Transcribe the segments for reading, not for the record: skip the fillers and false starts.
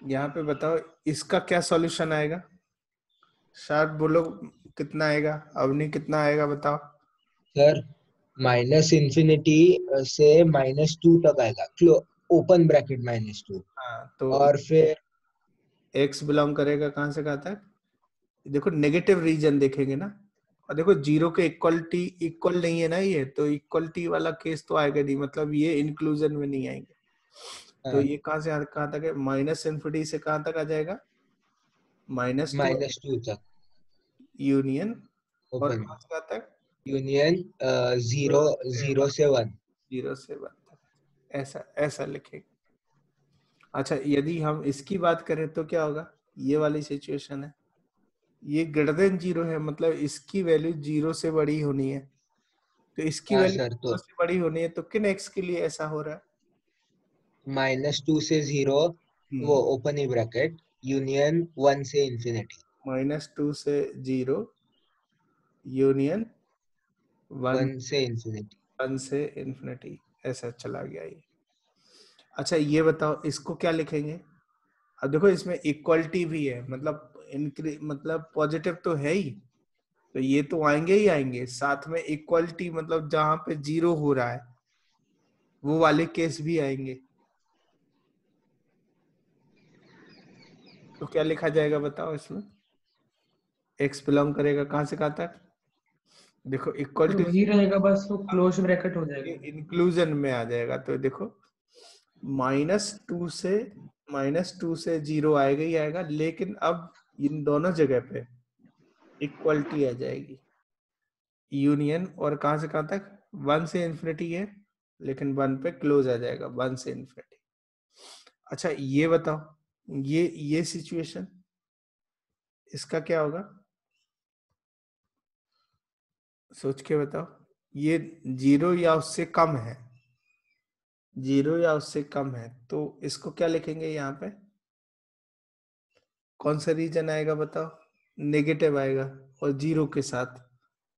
यहाँ पे बताओ इसका क्या सॉल्यूशन आएगा, शार्प बोलो कितना आएगा, अवनी कितना आएगा बताओ। सर -इन्फिनिटी से -2 तक आएगा, ओपन ब्रैकेट -2। हाँ तो और फिर एक्स बिलोंग करेगा कहाँ से कहाँ तक, देखो नेगेटिव रीजन देखेंगे ना, और देखो जीरो के इक्वलिटी इक्वल नहीं है ना, ये तो इक्वलिटी वाला केस तो आएगा नहीं, मतलब ये इंक्लूजन में नहीं आएंगे। तो ये कहाँ से कहाँ तक है, माइनस इन्फिनिटी से कहाँ तक आ जाएगा, -2 -2 तक यूनियन, और ओपन, कहाँ से कहाँ तक, यूनियन 0 0 से 1। 0 से 1 तक, ऐसा ऐसा लिखेंगे। अच्छा यदि हम इसकी बात करें तो क्या होगा, ये वाली सिचुएशन है, ये ग्रेटर देन जीरो है, मतलब इसकी वैल्यू जीरो से बड़ी होनी है, तो इसकी हाँ वैल्यू सर, जीरो तो से बड़ी होनी है, तो किन एक्स के लिए ऐसा हो रहा है। -2 से 0, वो ओपन ही ब्रैकेट, यूनियन 1 से इन्फिनिटी, -2 से 0 यूनियन 1 1 से इन्फिनिटी। 1 से इन्फिनिटी, ऐसा चला गया ये। अच्छा ये बताओ इसको क्या लिखेंगे, अब देखो इसमें इक्वलिटी भी है, मतलब मतलब पॉजिटिव तो है ही, तो ये तो आएंगे ही आएंगे, साथ में इक्वलिटी मतलब जहां पे जीरो हो रहा है वो वाले केस भी आएंगे, तो क्या लिखा जाएगा बताओ इसमें, एक्स बिलोंग करेगा कहाँ से कहाँ तक, देखो इक्वल सर टू वही रहेगा, बस वो क्लोज ब्रैकेट हो जाएगा। इंक्लूजन में आ जाएगा, तो देखो -2 से 0 आएगा ही आएगा, लेकिन अब इन दोनों जगह पे इक्वलिटी आ जाएगी, यूनियन, और कहां से कहां तक, 1 से इन्फिनिटी है, लेकिन 1 पे क्लोज आ जाएगा, 1 से इन्फिनिटी। अच्छा ये बताओ ये सिचुएशन, इसका क्या होगा, सोच के बताओ, ये जीरो या उससे कम है, जीरो या उससे कम है, तो इसको क्या लिखेंगे यहाँ पे, कौन सा रीजन आएगा बताओ, नेगेटिव आएगा और जीरो के साथ,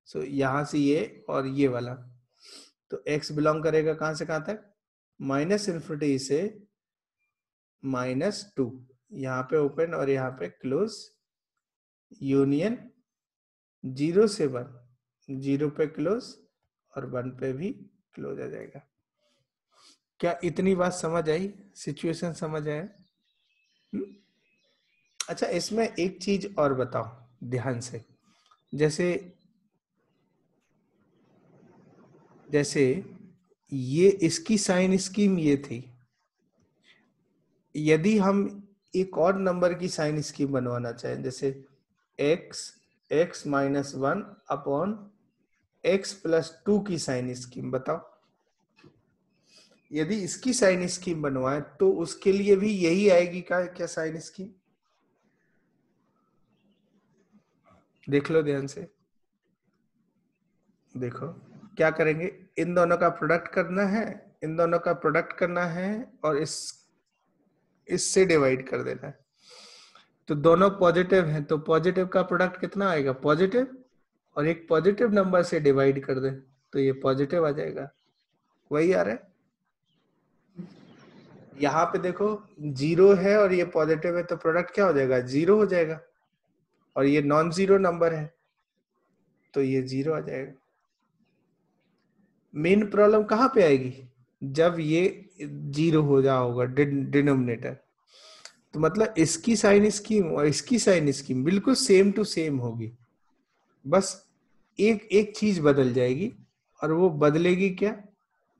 सो यहां से ये और ये वाला, तो x बिलोंग करेगा कहां से कहां तक, माइनस इन्फिनिटी से -2, यहाँ पे ओपन और यहाँ पे क्लोज, यूनियन 0 से 1, 0 पे क्लोज और 1 पे भी क्लोज आ जाएगा। क्या इतनी बात समझ आई, सिचुएशन समझ आया। अच्छा इसमें एक चीज और बताओ ध्यान से, जैसे जैसे ये इसकी साइन स्कीम ये थी, यदि हम एक और नंबर की साइन स्कीम बनवाना चाहें, जैसे x-1 अपॉन x+2 की साइन स्कीम, बताओ यदि इसकी साइन स्कीम बनवाए तो उसके लिए भी यही आएगी क्या साइन स्कीम, देख लो ध्यान से, देखो क्या करेंगे, इन दोनों का प्रोडक्ट करना है, इन दोनों का प्रोडक्ट करना है, और इससे डिवाइड कर देना है, तो दोनों पॉजिटिव हैं, तो पॉजिटिव का प्रोडक्ट कितना आएगा पॉजिटिव, और एक पॉजिटिव नंबर से डिवाइड कर दे तो ये पॉजिटिव आ जाएगा, वही आ रहा है। यहाँ पे देखो जीरो है और ये पॉजिटिव है, तो प्रोडक्ट क्या हो जाएगा, जीरो हो जाएगा, और ये नॉन जीरो नंबर है तो ये जीरो आ जाएगा। मेन प्रॉब्लम कहाँ पे आएगी, जब ये जीरो हो जा होगा डिनोमिनेटर, तो मतलब इसकी साइन स्कीम और इसकी साइन स्कीम बिल्कुल सेम टू सेम होगी, बस एक एक चीज बदल जाएगी, और वो बदलेगी क्या,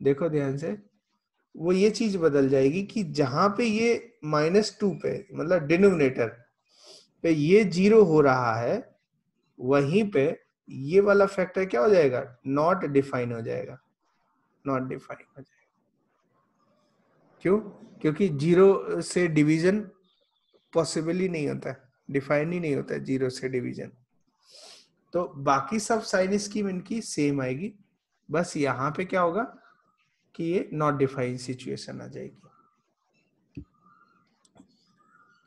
देखो ध्यान से, वो ये चीज बदल जाएगी कि जहां पे ये -2 पे मतलब डिनोमिनेटर पे ये जीरो हो रहा है, वहीं पे ये वाला फैक्टर क्या हो जाएगा, नॉट डिफाइन हो जाएगा, नॉट डिफाइन हो जाएगा, क्यों, क्योंकि जीरो से डिवीजन पॉसिबल ही नहीं होता है, डिफाइन ही नहीं होता है जीरो से डिवीजन, तो बाकी सब साइन स्कीम इनकी सेम आएगी, बस यहाँ पे क्या होगा कि ये नॉट डिफाइन सिचुएशन आ जाएगी।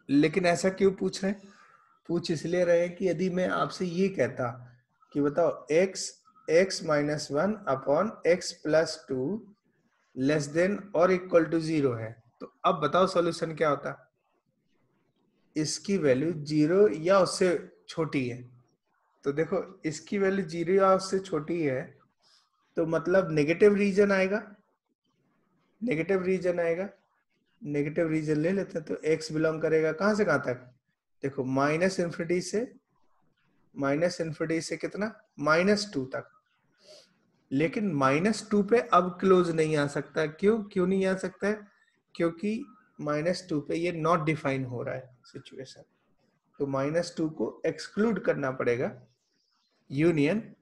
लेकिन ऐसा क्यों पूछ रहे हैं, पूछ इसलिए रहे कि यदि मैं आपसे ये कहता कि बताओ x-1 upon x+2 less than और इक्वल टू 0 है, तो अब बताओ सॉल्यूशन क्या होता, इसकी वैल्यू 0 या उससे छोटी है, तो देखो इसकी वैल्यू 0 या उससे छोटी है तो मतलब नेगेटिव रीजन आएगा, नेगेटिव रीजन आएगा, नेगेटिव रीजन ले लेते हैं। तो x बिलोंग करेगा कहां से कहां तक, देखो माइनस इन्फिनिटी से कितना, -2 तक। लेकिन -2 पे अब क्लोज नहीं आ सकता, क्यों नहीं आ सकता है, क्योंकि -2 पे ये नॉट डिफाइन हो रहा है सिचुएशन, तो -2 को एक्सक्लूड करना पड़ेगा, यूनियन,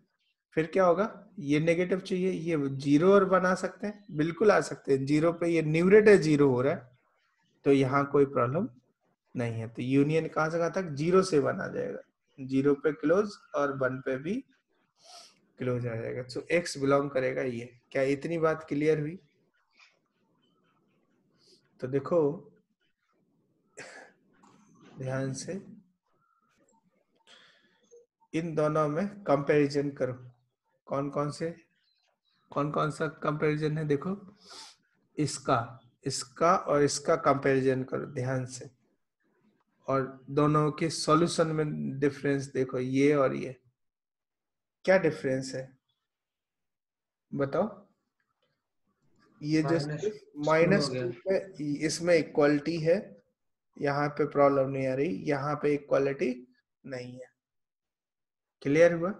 फिर क्या होगा, ये नेगेटिव चाहिए, ये 0 और बना सकते हैं, बिल्कुल आ सकते हैं, 0 पे ये न्यूमरेटर 0 हो रहा है तो यहाँ कोई प्रॉब्लम नहीं है। तो यूनियन कहां से कहां तक, 0 से 1 आ जाएगा, 0 पे क्लोज और 1 पे भी क्लोज आ जाएगा। सो x बिलोंग करेगा ये। क्या इतनी बात क्लियर हुई? तो देखो ध्यान से इन दोनों में कंपैरिजन करो, कौन कौन सा कंपैरिजन है, देखो इसका इसका और इसका कंपैरिजन करो ध्यान से, और दोनों के सॉल्यूशन में डिफरेंस देखो, ये और ये क्या डिफरेंस है बताओ। ये जो -2 हो -2 गया। पे इसमें इक्वालिटी है, यहाँ पे प्रॉब्लम नहीं आ रही, यहाँ पे इक्वालिटी नहीं है। क्लियर हुआ?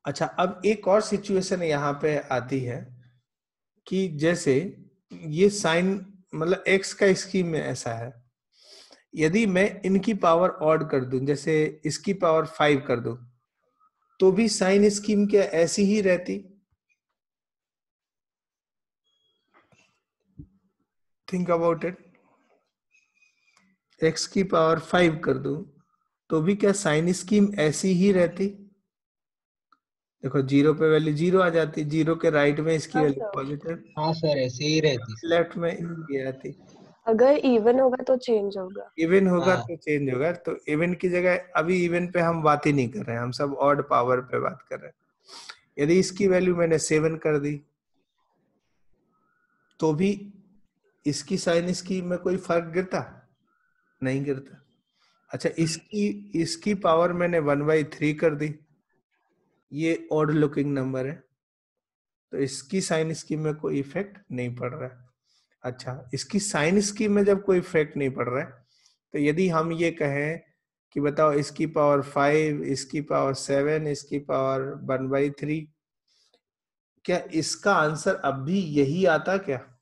अच्छा, अब एक और सिचुएशन यहाँ पे आती है कि जैसे ये साइन मतलब x का स्कीम में ऐसा है, यदि मैं इनकी पावर ऑड कर दूं, जैसे इसकी पावर 5 कर दूं, तो भी साइन स्कीम क्या ऐसी ही रहती? Think about it. x की पावर 5 कर दूं तो भी क्या साइन स्कीम ऐसी ही रहती? देखो 0 पे वैल्यू 0 आ जाती, 0 के राइट में इसकी हाँ वैल्यू सर, पॉजिटिव, हाँ सर, ऐसे ही रहती सर। लेफ्ट में ये आती। अगर इवन होगा तो चेंज होगा। इवन होगा हाँ तो चेंज होगा, तो इवन की जगह अभी इवन पे हम बात ही नहीं कर रहे हैं, हम सब ऑड पावर पे बात कर रहे हैं। यदि इसकी वैल्यू मैंने 7 कर दी तो भी इसकी साइन स्कीम में कोई फर्क गिरता? नहीं गिरता। अच्छा, इसकी पावर मैंने 1/3 कर दी, ये ऑड लुकिंग नंबर है तो इसकी साइन स्कीम में कोई इफेक्ट नहीं पड़ रहा है। अच्छा, इसकी साइन स्कीम में जब कोई इफेक्ट नहीं पड़ रहा है, तो यदि हम ये कहें कि बताओ इसकी पावर 5, इसकी पावर 7, इसकी पावर 1/3, क्या इसका आंसर अब भी यही आता क्या?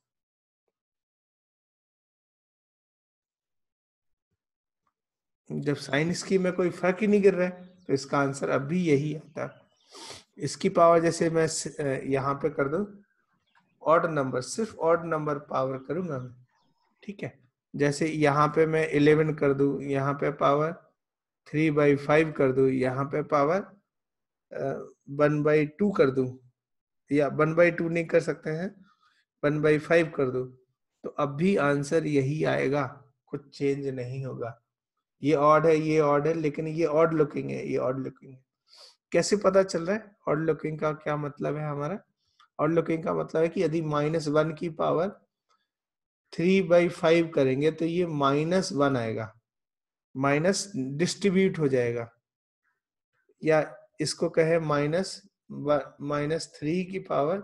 जब साइन स्कीम में कोई फर्क ही नहीं गिर रहा है तो इसका आंसर अब भी यही आता। इसकी पावर जैसे मैं यहाँ पे कर दूं ऑड नंबर, सिर्फ ऑड नंबर पावर करूंगा मैं, ठीक है। जैसे यहाँ पे मैं 11 कर दूं, यहाँ पे पावर 3/5 कर दूं, यहाँ पे पावर 1/2 कर दूं, या 1/2 नहीं कर सकते हैं, 1/5 कर दूं, तो अब भी आंसर यही आएगा, कुछ चेंज नहीं होगा। ये ऑड है, ये ऑड है, लेकिन ये ऑड लुकिंग है, ये ऑड लुकिंग है। कैसे पता चल रहा है ऑड लुकिंग का क्या मतलब है? हमारा ऑड लुकिंग का मतलब है कि यदि -1 की पावर 3/5 करेंगे तो ये -1 आएगा, माइनस डिस्ट्रीब्यूट हो जाएगा, या इसको कहे -3 की पावर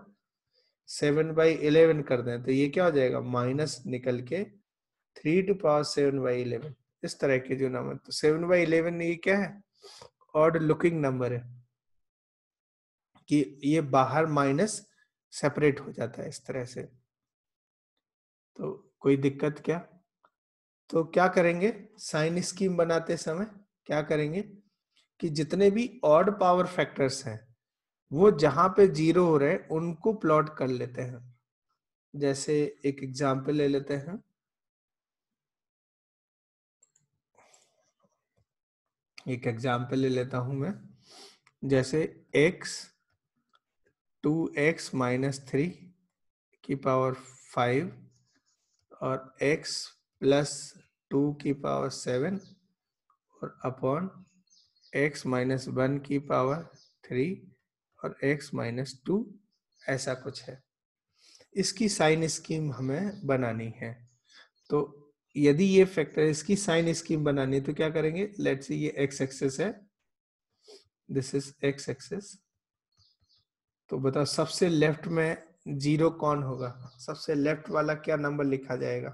7/11 कर दें तो ये क्या हो जाएगा, माइनस निकल के 3⁻7/11, इस तरह के जो नंबर। तो 7/11 ये क्या है, ऑड लुकिंग नंबर है, कि ये बाहर माइनस सेपरेट हो जाता है इस तरह से। तो कोई दिक्कत क्या? तो क्या करेंगे साइन स्कीम बनाते समय, क्या करेंगे कि जितने भी ऑड पावर फैक्टर्स हैं वो जहां पे 0 हो रहे हैं उनको प्लॉट कर लेते हैं। जैसे एक एग्जांपल ले लेते हैं, एक एग्जांपल ले लेता हूं मैं, जैसे x 2x-3 की पावर 5 और x + 2 की पावर 7 और अपॉन x - 1 की पावर 3 और x - 2, ऐसा कुछ है। इसकी साइन स्कीम हमें बनानी है। तो यदि ये फैक्टर इसकी साइन स्कीम बनानी है तो क्या करेंगे, लेट्स से ये एक्स एक्सिस है, दिस इज एक्स एक्सिस, तो बताओ सबसे लेफ्ट में जीरो कौन होगा, सबसे लेफ्ट वाला क्या नंबर लिखा जाएगा,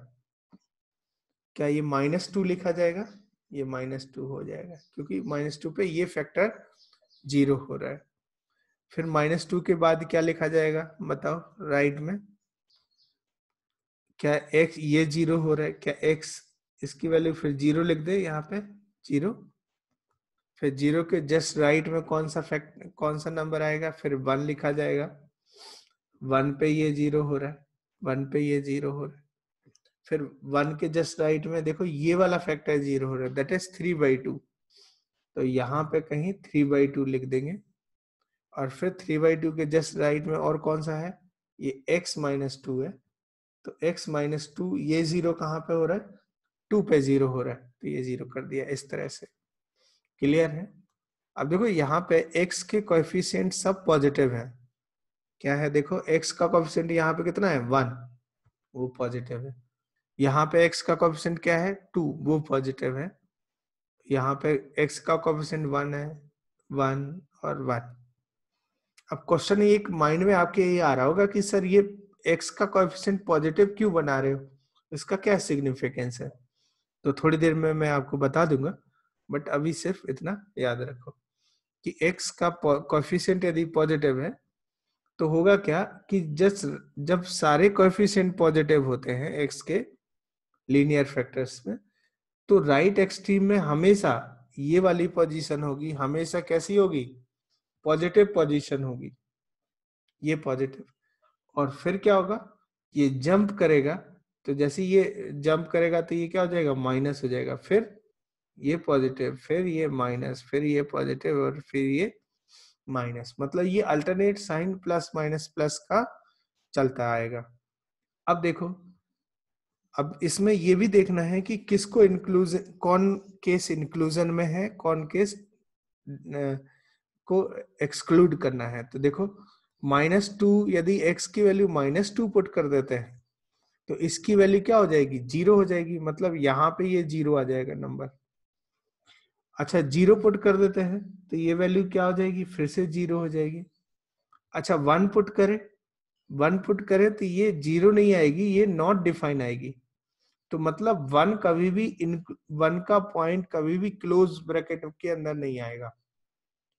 क्या ये -2 लिखा जाएगा, ये -2 हो जाएगा क्योंकि -2 पे ये फैक्टर 0 हो रहा है। फिर -2 के बाद क्या लिखा जाएगा बताओ राइट में, क्या x ये 0 हो रहा है, क्या x इसकी वैल्यू फिर 0 लिख दे यहाँ पे 0, फिर 0 के जस्ट राइट में कौन सा नंबर आएगा, फिर 1 लिखा जाएगा, 1 पे ये 0 हो रहा है, 1 पे ये 0 हो रहा है, फिर 1 के जस्ट राइट में देखो ये वाला फैक्टर 0 हो रहा है, दैट इज 3/2, तो यहाँ पे कहीं 3/2 लिख देंगे, और फिर 3/2 के जस्ट राइट में और कौन सा है, ये x -2 है, तो x -2 ये 0 कहाँ पे हो रहा है, 2 पे 0 हो रहा है, तो ये 0 कर दिया इस तरह से। क्लियर है? अब देखो यहाँ पे x के कोएफिशिएंट सब पॉजिटिव हैं, क्या है देखो x का कोएफिशिएंट यहाँ पे कितना है 1, वो पॉजिटिव है, यहाँ पे x का कोएफिशिएंट क्या है 2, वो पॉजिटिव है, यहाँ पे x का कोएफिशिएंट 1 है, 1 और 1। अब क्वेश्चन एक माइंड में आपके ये आ रहा होगा कि सर ये x का कोएफिशिएंट पॉजिटिव क्यों बना रहे हो, इसका क्या सिग्निफिकेंस है, तो थोड़ी देर में मैं आपको बता दूंगा, बट अभी सिर्फ इतना याद रखो कि x का कोएफिशिएंट यदि पॉजिटिव है तो होगा क्या कि जब सारे कोएफिशिएंट पॉजिटिव होते हैं x के लीनियर फैक्टर्स में, तो राइट एक्सट्रीम में हमेशा ये वाली पोजीशन होगी, हमेशा कैसी होगी, पॉजिटिव पोजीशन होगी, ये पॉजिटिव, और फिर क्या होगा, ये जंप करेगा, तो जैसे ये जंप करेगा तो ये क्या हो जाएगा, माइनस हो जाएगा, फिर ये पॉजिटिव, फिर ये माइनस, फिर ये पॉजिटिव, और फिर ये माइनस, मतलब ये alternate sign plus minus plus का चलता आएगा। अब देखो, अब इसमें ये भी देखना है कि किसको इंक्लूजन, कौन केस इंक्लूजन में है, कौन केस को एक्सक्लूड करना है। तो देखो -2 यदि x की वैल्यू -2 पुट कर देते हैं तो इसकी वैल्यू क्या हो जाएगी, 0 हो जाएगी, मतलब यहाँ पे ये 0 आ जाएगा नंबर। अच्छा 0 पुट कर देते हैं तो ये वैल्यू क्या हो जाएगी, फिर से 0 हो जाएगी। अच्छा 1 पुट करें तो ये 0 नहीं आएगी, ये नॉट डिफाइन आएगी, तो मतलब 1 कभी भी 1 का पॉइंट कभी भी क्लोज ब्रैकेट के अंदर नहीं आएगा,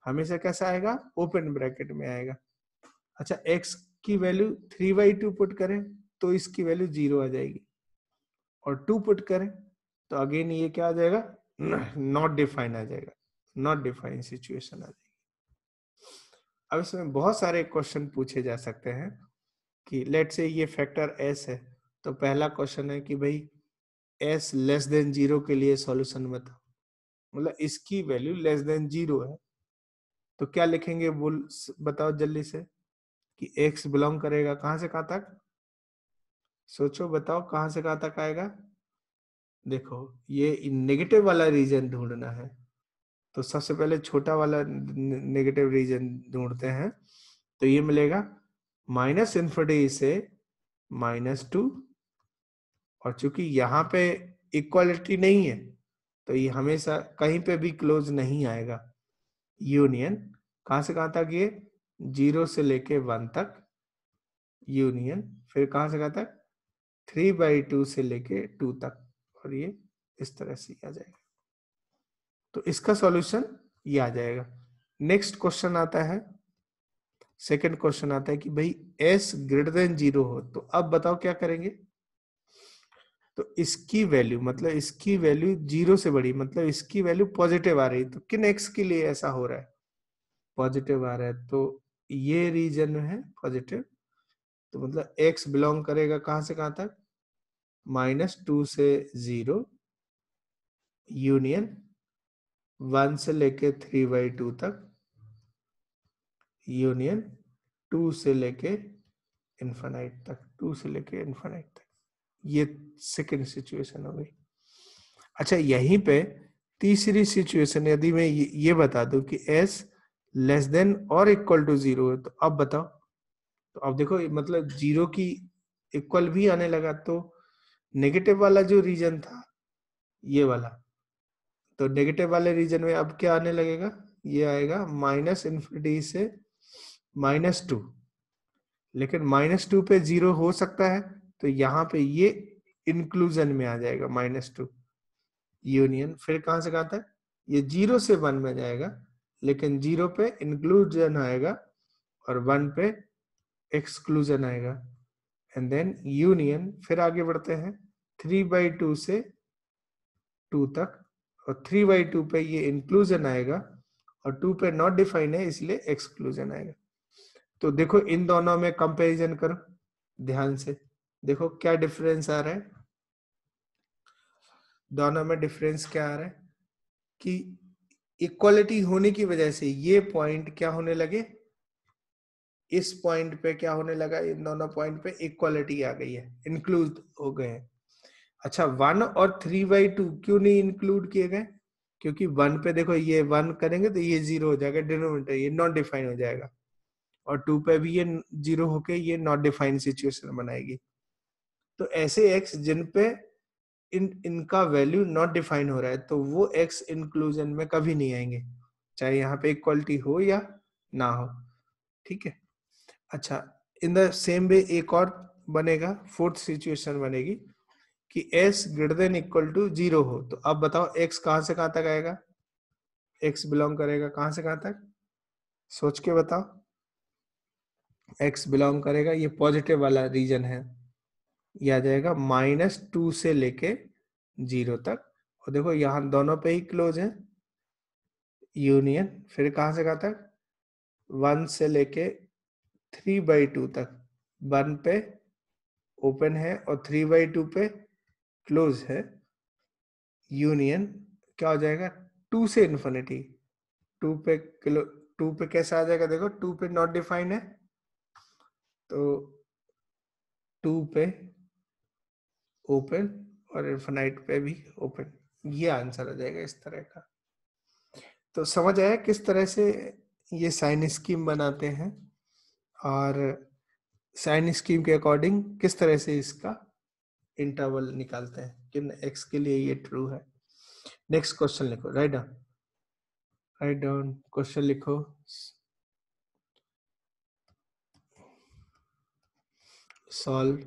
हमेशा कैसा आएगा, ओपन ब्रैकेट में आएगा। अच्छा x की वैल्यू 3/2 पुट करें तो इसकी वैल्यू 0 आ जाएगी, और 2 पुट करें तो अगेन ये क्या आ जाएगा, नॉट डिफाइन आ जाएगा, नॉट डिफाइन सिचुएशन आ जाएगी। अब इसमें बहुत सारे क्वेश्चन पूछे जा सकते हैं कि लेट से ये फैक्टर s है, तो पहला क्वेश्चन है कि भाई s लेस देन 0 के लिए सॉल्यूशन बताओ, मतलब इसकी वैल्यू लेस देन 0 है, तो क्या लिखेंगे बोल बताओ जल्दी से, कि x बिलोंग करेगा कहां से कहां तक, सोचो बताओ कहां से कहां तक आएगा। देखो ये नेगेटिव वाला रीजन ढूंढना है, तो सबसे पहले छोटा वाला नेगेटिव रीजन ढूंढते हैं, तो ये मिलेगा -∞ से -2, और चूंकि यहाँ पे इक्वालिटी नहीं है तो ये हमेशा कहीं पे भी क्लोज नहीं आएगा, यूनियन कहां से कहां तक, ये 0 से लेके 1 तक, यूनियन फिर कहां से कहां तक, 3/2 से लेके 2 तक, और ये इस तरह से आ जाएगा, तो इसका सॉल्यूशन ये आ जाएगा। नेक्स्ट क्वेश्चन आता है, सेकंड क्वेश्चन आता है कि भाई s ग्रेटर देन 0 हो, तो अब बताओ क्या करेंगे, तो इसकी वैल्यू मतलब इसकी वैल्यू 0 से बड़ी, मतलब इसकी वैल्यू पॉजिटिव आ रही, तो किन x के लिए ऐसा हो रहा है, पॉजिटिव आ रहा है, तो ये रीजन है पॉजिटिव, तो मतलब x बिलोंग करेगा कहां से कहां तक, -2 से 0, यूनियन 1 से लेके 3/2 तक, यूनियन 2 से लेके इनफाइनाइट तक, 2 से लेके इनफाइनाइट तक, ये सेकंड सिचुएशन हो गई। अच्छा यहीं पे तीसरी सिचुएशन, यदि मैं ये बता दूं कि s लेस देन और इक्वल टू 0 है, तो अब बताओ, तो अब देखो मतलब 0 की इक्वल भी आने लगा, तो नेगेटिव वाला जो रीजन था ये वाला, तो नेगेटिव वाले रीजन में अब क्या आने लगेगा, ये आएगा -∞ से -2, लेकिन -2 पे 0 हो सकता है, तो यहाँ पे ये इंक्लूजन में आ जाएगा -2 यूनियन। फिर कहां से कहां तक, ये 0 से 1 में जाएगा, लेकिन 0 पे इंक्लूजन आएगा और 1 पे एक्सक्लूजन आएगा, एंड देन यूनियन। फिर आगे बढ़ते हैं 3/2 से 2 तक, और 3/2 पे ये इंक्लूजन आएगा और 2 पे नॉट डिफाइन है इसलिए एक्सक्लूजन आएगा। तो देखो इन दोनों में कंपैरिजन करो ध्यान से, देखो क्या डिफरेंस आ रहा है, दोनों में डिफरेंस क्या आ रहा है कि इक्वालिटी होने की वजह से ये पॉइंट क्या होने लगे, इस पॉइंट पे क्या होने लगा, इन दोनों पॉइंट पे इक्वालिटी आ गई है, इंक्लूड हो गए हैं। अच्छा 1 और 3/2 क्यों नहीं इंक्लूड किए गए, क्योंकि 1 पे देखो ये 1 करेंगे तो ये 0 हो जाएगा, डिनोमिनेटर ये नॉट डिफाइन हो जाएगा, और 2 पे भी ये 0 होके ये नॉट डिफाइन सिचुएशन बनाएगी। तो ऐसे x जिन पे इनका वैल्यू नॉट डिफाइन हो रहा है, तो वो x इंक्लूजन में कभी नहीं आएंगे, चाहे यहाँ पे इक्वालिटी हो या ना हो, ठीक है। अच्छा इन द सेम वे एक और बनेगा, फोर्थ सिचुएशन बनेगी कि s greater than equal to 0 हो, तो अब बताओ x कहां से कहां तक आएगा, x बिलोंग करेगा कहां से कहां तक, सोच के बताओ। x बिलोंग करेगा, ये पॉजिटिव वाला रीजन है, ये आ जाएगा -2 से लेके 0 तक, और देखो यहाँ दोनों पे ही क्लोज है यूनियन। फिर कहां से कहां तक, 1 से लेके 3/2 तक, 1 पे ओपन है और 3/2 पे क्लोज है, यूनियन क्या हो जाएगा 2 से इन्फिनिटी, 2 पे 2 पे कैसा आ जाएगा, देखो 2 पे नॉट डिफाइन है, तो 2 पे ओपन और इन्फिनाइट पे भी ओपन, ये आंसर आ जाएगा इस तरह का। तो समझ आया किस तरह से ये साइन स्कीम बनाते हैं, और साइन स्कीम के अकॉर्डिंग किस तरह से इसका इंटरवल निकालते हैं, किन x के लिए ये ट्रू है। नेक्स्ट क्वेश्चन लिखो, राइट डाउन क्वेश्चन लिखो। सॉल्व,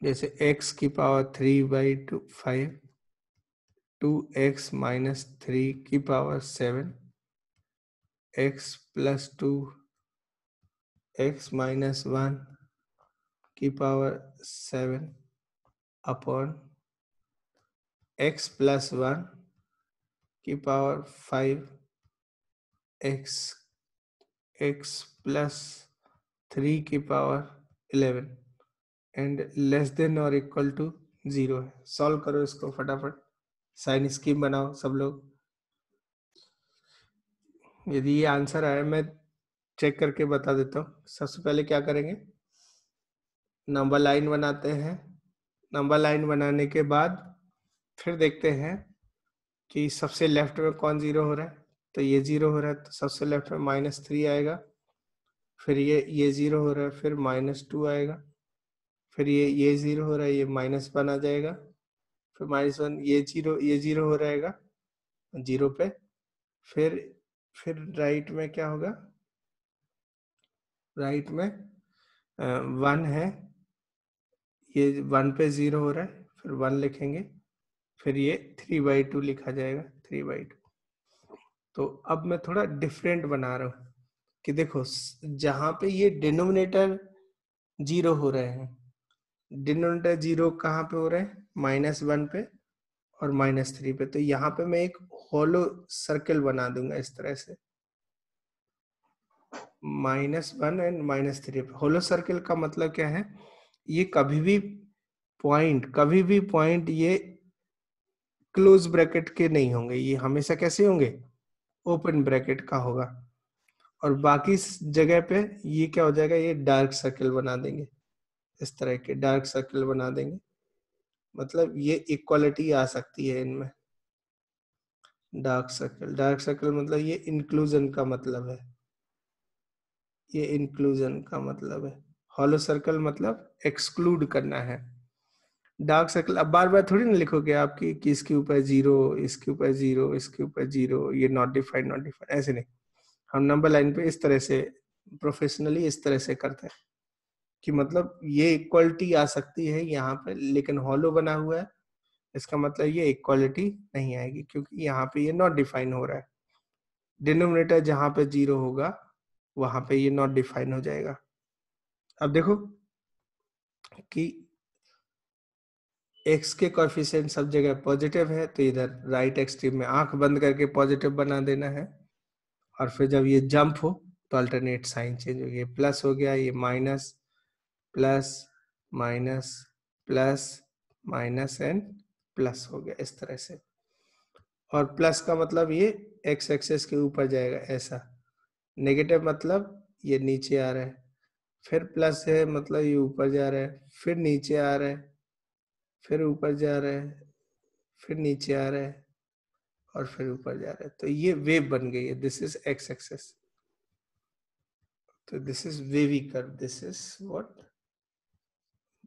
जैसे x की पावर 3/5, 2x माइनस 3 की power 7, x plus 2, x minus 1 की पावर 7 अपॉन x प्लस 1 की पावर 5, x प्लस 3 की पावर 11 एंड लेस देन और इक्वल टू 0 है। सॉल्व करो इसको फटाफट, साइन स्कीम बनाओ सब लोग। यदि ये आंसर आया मैं चेक करके बता देता हूँ। सबसे पहले क्या करेंगे, नंबर लाइन बनाते हैं, नंबर लाइन बनाने के बाद फिर देखते हैं कि सबसे लेफ्ट में कौन 0 हो रहा है, तो ये 0 हो रहा है, तो सबसे लेफ्ट में -3 आएगा, फिर ये 0 हो रहा है, फिर -2 आएगा, फिर ये 0 हो रहा है, ये -1 आ जाएगा, फिर -1, ये 0 हो रहेगा 0 पे, फिर राइट में क्या होगा, राइट में 1 है, ये 1 पे 0 हो रहा है, फिर 1 लिखेंगे, फिर ये 3/2 लिखा जाएगा, 3/2। तो अब मैं थोड़ा डिफरेंट बना रहा हूँ कि देखो जहां पे ये डिनोमिनेटर 0 हो रहे हैं, डिनोमिनेटर 0 कहाँ पे हो रहे हैं, -1 पे और -3 पे, तो यहाँ पे मैं एक होलो सर्कल बना दूंगा इस तरह से, -1 एंड -3 पे। होलो सर्कल का मतलब क्या है, ये कभी भी पॉइंट ये क्लोज ब्रैकेट के नहीं होंगे, ये हमेशा कैसे होंगे, ओपन ब्रैकेट का होगा, और बाकी जगह पे ये क्या हो जाएगा, ये डार्क सर्कल बना देंगे, इस तरह के डार्क सर्कल बना देंगे, मतलब ये इक्वालिटी आ सकती है इनमें। डार्क सर्कल मतलब ये इंक्लूजन का मतलब है, ये इंक्लूजन का मतलब है। हॉलो सर्कल मतलब एक्सक्लूड करना है। डार्क सर्कल अब बार बार थोड़ी ना लिखोगे आपकी कि इसके ऊपर 0, इसके ऊपर 0, इसके ऊपर 0, ये नॉट डिफाइंड, नॉट डिफाइंड, ऐसे नहीं। हम नंबर लाइन पे इस तरह से प्रोफेशनली इस तरह से करते हैं कि मतलब ये इक्वालिटी आ सकती है यहाँ पे, लेकिन हॉलो बना हुआ है, इसका मतलब ये इक्वालिटी नहीं आएगी क्योंकि यहाँ पे ये नॉट डिफाइन हो रहा है। डिनोमिनेटर जहां पे 0 होगा वहां पे ये नॉट डिफाइन हो जाएगा। अब देखो कि x के कोएफिशिएंट सब जगह पॉजिटिव है, तो इधर राइट एक्सट्रीम में आंख बंद करके पॉजिटिव बना देना है, और फिर जब ये जंप हो तो अल्टरनेट साइन चेंज हो गया, प्लस हो गया, ये minus, plus, minus, plus, minus and plus हो गया इस तरह से। और प्लस का मतलब ये x एक्सेस के ऊपर जाएगा ऐसा, नेगेटिव मतलब ये नीचे आ रहा है, फिर प्लस है मतलब ये ऊपर जा रहा है, फिर नीचे आ रहा है, फिर ऊपर जा रहा है, फिर नीचे आ रहा है, और फिर ऊपर जा रहा है। तो ये वेव बन गई है, दिस इज एक्स एक्सेस, तो this is wavy curve, this is what,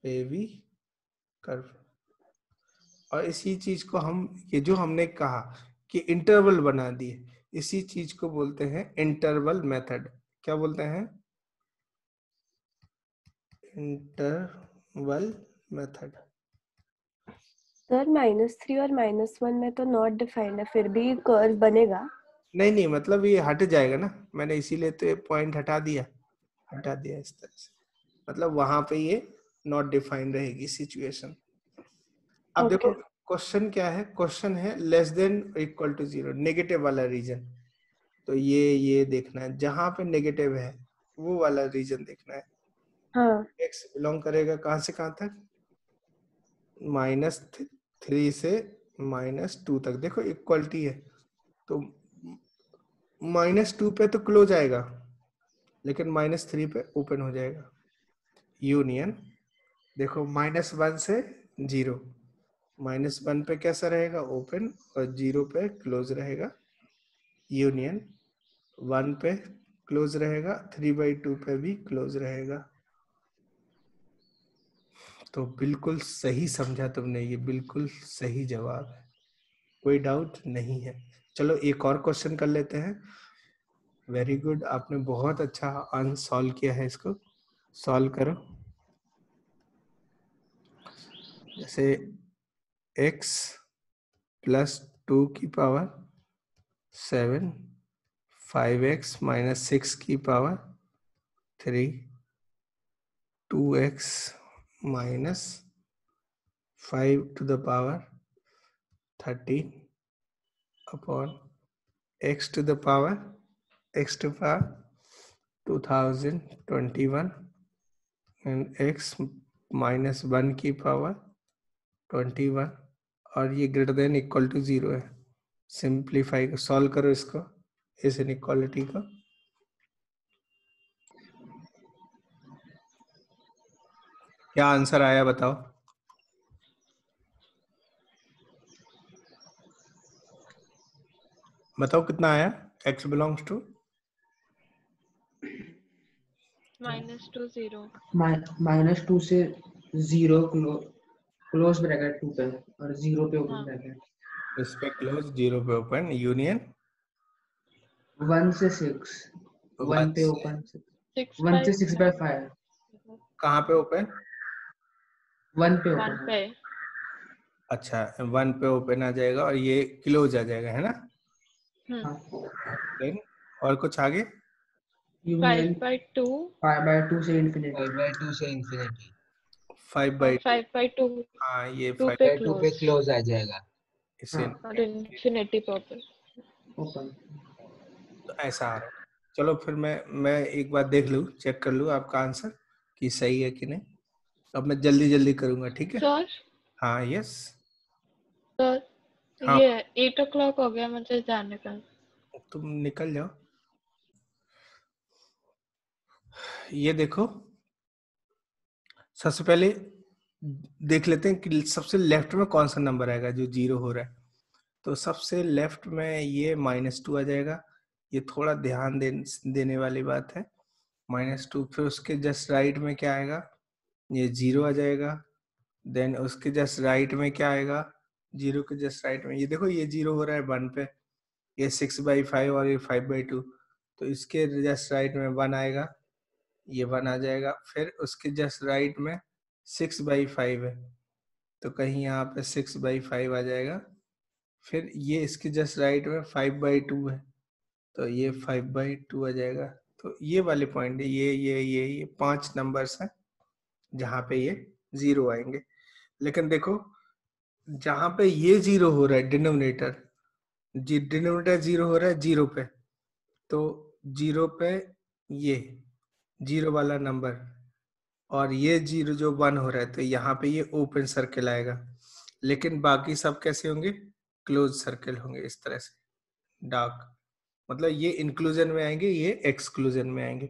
wavy curve. और इसी चीज को हम, ये जो हमने कहा कि इंटरवल बना दिए, इसी चीज को बोलते हैं इंटरवल मेथड। क्या बोलते हैं? Interval method. सर -3 और -1 में तो नॉट डिफाइंड है, फिर भी कर्व बनेगा। नहीं नहीं, मतलब ये हट जाएगा ना, मैंने इसीलिए तो ये पॉइंट हटा दिया इस तरह से, मतलब वहां पे ये नॉट डिफाइंड रहेगी सिचुएशन। अब देखो क्वेश्चन क्या है, क्वेश्चन है less than equal to 0, negative वाला रीजन। तो ये देखना है, जहां पे नेगेटिव है वो वाला रीजन देखना है। हाँ। x बिलोंग करेगा कहां से कहां तक? -3 से -2 तक। देखो इक्वलिटी है, तो -2 पे तो क्लोज आएगा, लेकिन -3 पे ओपन हो जाएगा। यूनियन देखो -1 से 0, -1 पे कैसा रहेगा? ओपन, और 0 पे क्लोज रहेगा। यूनियन 1 पे क्लोज रहेगा, 3/2 पे भी क्लोज रहेगा। तो बिल्कुल सही समझा तुमने, ये बिल्कुल सही जवाब है, कोई डाउट नहीं है। चलो एक और क्वेश्चन कर लेते हैं। वेरी गुड, आपने बहुत अच्छा आंसर सॉल्व किया है, इसको सॉल्व करो। जैसे x + 2 की पावर 7, 5x - 6 की power 3, 2x - 5 to the power 13 upon x to the power 2021 and x - 1 की पावर 21, और ये ग्रेटर देन इक्वल टू 0 है। सिंप्लीफाई को सॉल्व करो इसको, इस इनइक्वालिटी को। क्या आंसर आया बताओ? बताओ कितना आया? x बिलोंग्स टू -2 0 -2 से 0 क्लोज ब्रैकेट 2 पे और 0 पे ओपन हाँ। ब्रैकेट। इस पे क्लोज, 0 पे ओपन, यूनियन 1 से 6, 1 पे ओपन, 1 से 6/5। कहाँ पे ओपन? 1 पे 1 ओपन। पे। अच्छा 1 पे ओपन आ जाएगा और ये क्लोज आ जाएगा, है ना? देन और कुछ आगे? यूनियन 5/2 5/2 से इंफिनिटी। 5/2 से इंफिनिटी। 5/2। 5/2 हाँ ये 2 पे 5/2 पे क्लोज आ जाएगा। इसे और इन्फिनिटी पे ओपन। तो ऐसा आ रहा है। चलो फिर मैं एक बार देख लूँ, चेक कर लूँ आपका आंसर कि सही है कि नहीं। अब मैं जल्दी जल्दी करूंगा, ठीक है? सर हाँ यस। सर हाँ ये 8 o'clock हो गया, मुझे जाने का। तुम निकल जाओ। ये देखो, सबसे पहले देख लेते हैं कि सबसे लेफ्ट में कौन सा नंबर आएगा जो 0 हो रहा है। तो सबसे लेफ्ट में ये -2 आ जाएगा। ये थोड़ा ध्यान देने वाली बात है। -2, फिर उसके जस्ट राइट में क्या आएगा, ये 0 आ जाएगा। देन उसके जस्ट राइट में क्या आएगा, 0 के जस्ट राइट में ये देखो ये 0 हो रहा है 1 पे, ये 6/5 और ये 5/2, तो इसके जस्ट राइट में 1 आएगा, ये 1 आ जाएगा। फिर उसके जस्ट राइट में 6/5 है, तो कहीं यहाँ पे 6/5 आ जाएगा। फिर ये इसके जस्ट राइट में 5/2 है, तो ये 5/2 आ जाएगा। तो ये वाले पॉइंट है, ये 5 नंबर्स हैं जहाँ पे ये 0 आएंगे। लेकिन देखो जहाँ पे ये 0 हो रहा है डिनोमिनेटर 0 हो रहा है 0 पे, तो 0 पे ये 0 वाला नंबर और ये 0 जो 1 हो रहा है, तो यहाँ पे ये ओपन सर्कल आएगा। लेकिन बाकी सब कैसे होंगे, क्लोज सर्कल होंगे इस तरह से डार्क, मतलब ये इंक्लूजन में आएंगे, ये एक्सक्लूजन में आएंगे।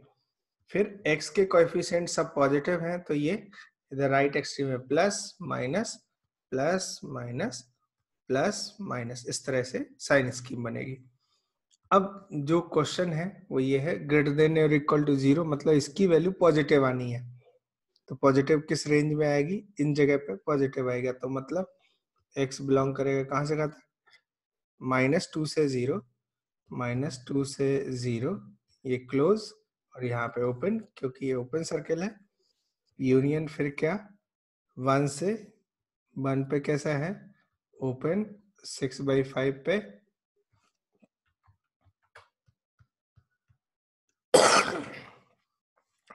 फिर x के कोएफिशिएंट सब पॉजिटिव हैं, तो ये इधर राइट एक्सट्रीम में plus minus plus minus plus minus, इस तरह से साइन स्कीम बनेगी। अब जो क्वेश्चन है वो ये है ग्रेटर देन और इक्वल टू 0, मतलब इसकी वैल्यू पॉजिटिव आनी है। तो पॉजिटिव किस रेंज में आएगी, इन जगह पे पॉजिटिव आएगा, तो मतलब x बिलोंग करेगा कहाँ से, कहा -2 से 0, -2 से 0, ये क्लोज और यहाँ पे ओपन, क्योंकि ये ओपन सर्कल है। यूनियन फिर क्या 1 से 1 पे कैसा है, ओपन, 6/5 पे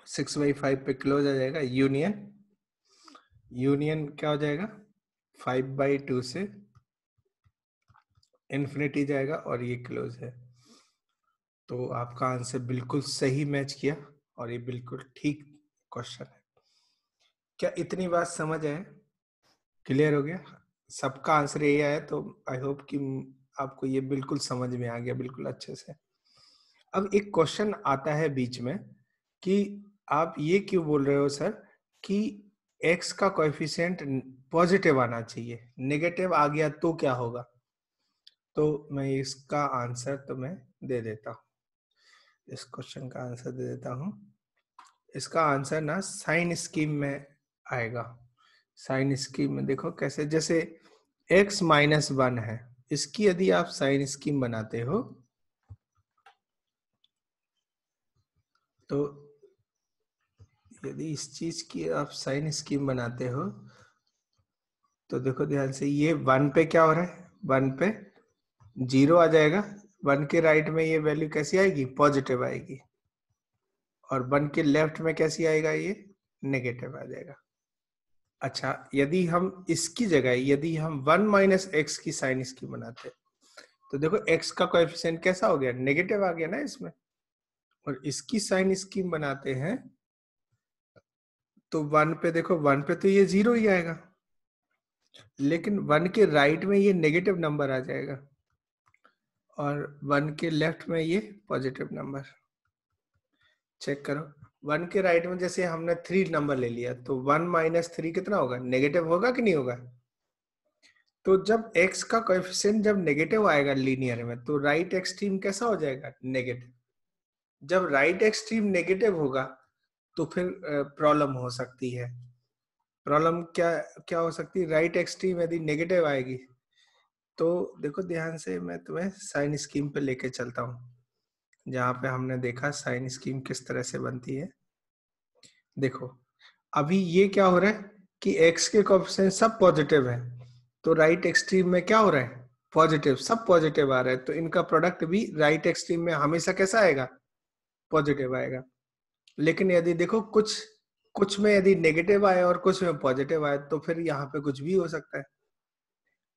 6/5 पे क्लोज आ जाएगा। यूनियन क्या हो जाएगा 5/2 से इन्फिनिटी जाएगा और ये क्लोज है। तो आपका आंसर बिल्कुल सही मैच किया और ये बिल्कुल ठीक क्वेश्चन है। क्या इतनी बात समझ आए, क्लियर हो गया, सबका आंसर यही आया, तो आई होप कि आपको ये बिल्कुल समझ में आ गया बिल्कुल अच्छे से। अब एक क्वेश्चन आता है बीच में कि आप ये क्यों बोल रहे हो सर कि x का कोएफिशिएंट पॉजिटिव आना चाहिए, नेगेटिव आ गया तो क्या होगा। तो मैं इसका आंसर तो मैं दे देता हूँ, इस क्वेश्चन का आंसर दे देता हूँ। इसका आंसर ना साइन स्कीम में आएगा। साइन स्कीम में देखो कैसे, जैसे x -1 है, इसकी यदि आप साइन स्कीम बनाते हो तो यदि इस चीज की आप साइन स्कीम बनाते हो तो देखो ध्यान से, ये 1 पे क्या हो रहा है, 1 पे 0 आ जाएगा, 1 के राइट में ये वैल्यू कैसी आएगी, पॉजिटिव आएगी, और 1 के लेफ्ट में कैसी आएगा, ये नेगेटिव आ जाएगा। अच्छा, यदि हम इसकी जगह यदि हम 1 - x की साइन स्कीम बनाते तो देखो x का कोएफिशिएंट कैसा हो गया, नेगेटिव आ गया ना इसमें, और इसकी साइन स्कीम बनाते हैं तो 1 पे देखो, 1 पे तो ये 0 ही आएगा, लेकिन 1 के राइट में ये नेगेटिव नंबर आ जाएगा और 1 के लेफ्ट में ये पॉजिटिव नंबर। चेक करो, 1 के राइट में जैसे हमने 3 नंबर ले लिया, तो 1 - 3 कितना होगा, नेगेटिव होगा कि नहीं होगा। तो जब x का कोएफिशिएंट जब नेगेटिव आएगा लीनियर में, तो राइट एक्सट्रीम कैसा हो जाएगा, नेगेटिव। जब राइट एक्सट्रीम नेगेटिव होगा तो फिर प्रॉब्लम हो सकती है। प्रॉब्लम क्या क्या हो सकती है, राइट एक्सट्रीम यदि नेगेटिव आएगी तो देखो ध्यान से, मैं तुम्हें साइन स्कीम पे लेके चलता हूँ, जहाँ पे हमने देखा साइन स्कीम किस तरह से बनती है। देखो अभी ये क्या हो रहा है कि x के कोएफिशिएंट सब पॉजिटिव है, तो राइट एक्सट्रीम में क्या हो रहा है, पॉजिटिव, सब पॉजिटिव आ रहा है, तो इनका प्रोडक्ट भी राइट एक्सट्रीम में हमेशा कैसा आएगा, पॉजिटिव आएगा। लेकिन यदि देखो कुछ में यदि नेगेटिव आए और कुछ में पॉजिटिव आए, तो फिर यहाँ पे कुछ भी हो सकता है।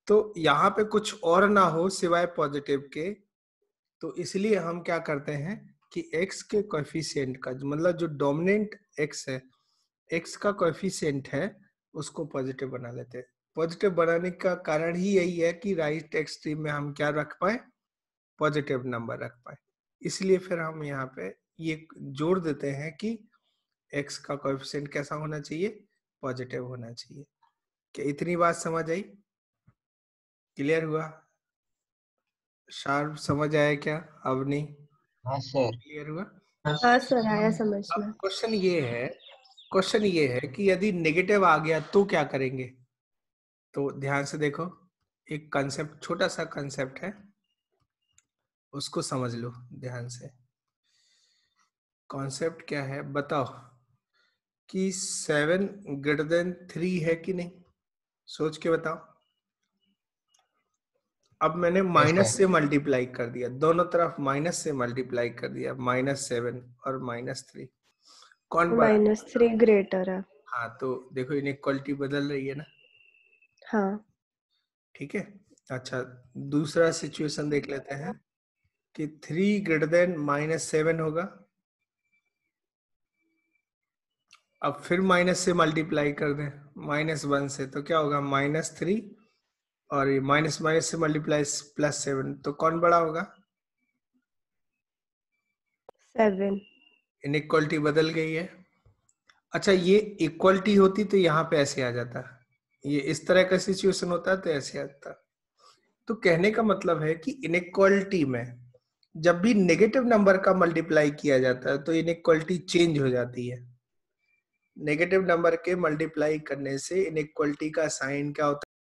तो यहाँ पे कुछ और ना हो सिवाय पॉजिटिव के, तो इसलिए हम क्या करते हैं कि x के कोएफिशिएंट का मतलब जो डोमिनेंट x है, x का कोएफिशिएंट है, उसको पॉजिटिव बना लेते हैं। पॉजिटिव बनाने का कारण ही यही है कि राइट एक्सट्रीम में हम क्या रख पाए, पॉजिटिव नंबर रख पाए। इसलिए फिर हम यहाँ पे ये जोड़ देते हैं कि x का कोएफिशिएंट कैसा होना चाहिए, पॉजिटिव होना चाहिए। क्या इतनी बात समझ आई, क्लियर हुआ, शार्प समझ आया क्या, अब नहीं, हाँ सर। क्लियर हुआ। हाँ सर, आया समझ में। अब क्वेश्चन ये है कि यदि नेगेटिव आ गया तो क्या करेंगे। तो ध्यान से देखो, एक कंसेप्ट, छोटा सा कंसेप्ट है, उसको समझ लो ध्यान से। कॉन्सेप्ट क्या है बताओ, कि 7 ग्रेटर देन 3 है कि नहीं, सोच के बताओ। अब मैंने माइनस से मल्टीप्लाई कर दिया, दोनों तरफ माइनस से मल्टीप्लाई कर दिया, -7 और -3, कौन बड़ा? -3 ग्रेटर है। हाँ, तो देखो इनइक्वालिटी बदल रही है ना। हाँ ठीक है, अच्छा दूसरा सिचुएशन देख लेते हैं कि 3 ग्रेटर देन -7 होगा। अब फिर माइनस से मल्टीप्लाई कर दें, -1 से, तो क्या होगा, -3, और ये माइनस माइनस से मल्टीप्लाई +7, तो कौन बड़ा होगा? 7। इनइक्वालिटी बदल गई है। अच्छा, ये इक्वलिटी होती तो यहाँ पे ऐसे आ जाता, ये इस तरह का सिचुएशन होता तो ऐसे आता। तो कहने का मतलब है कि इनइक्वालिटी में जब भी नेगेटिव नंबर का मल्टीप्लाई किया जाता है तो इनइक्वालिटी चेंज हो जाती है। नेगेटिव नंबर के मल्टीप्लाई करने से इनइक्वालिटी का साइन क्या होता है?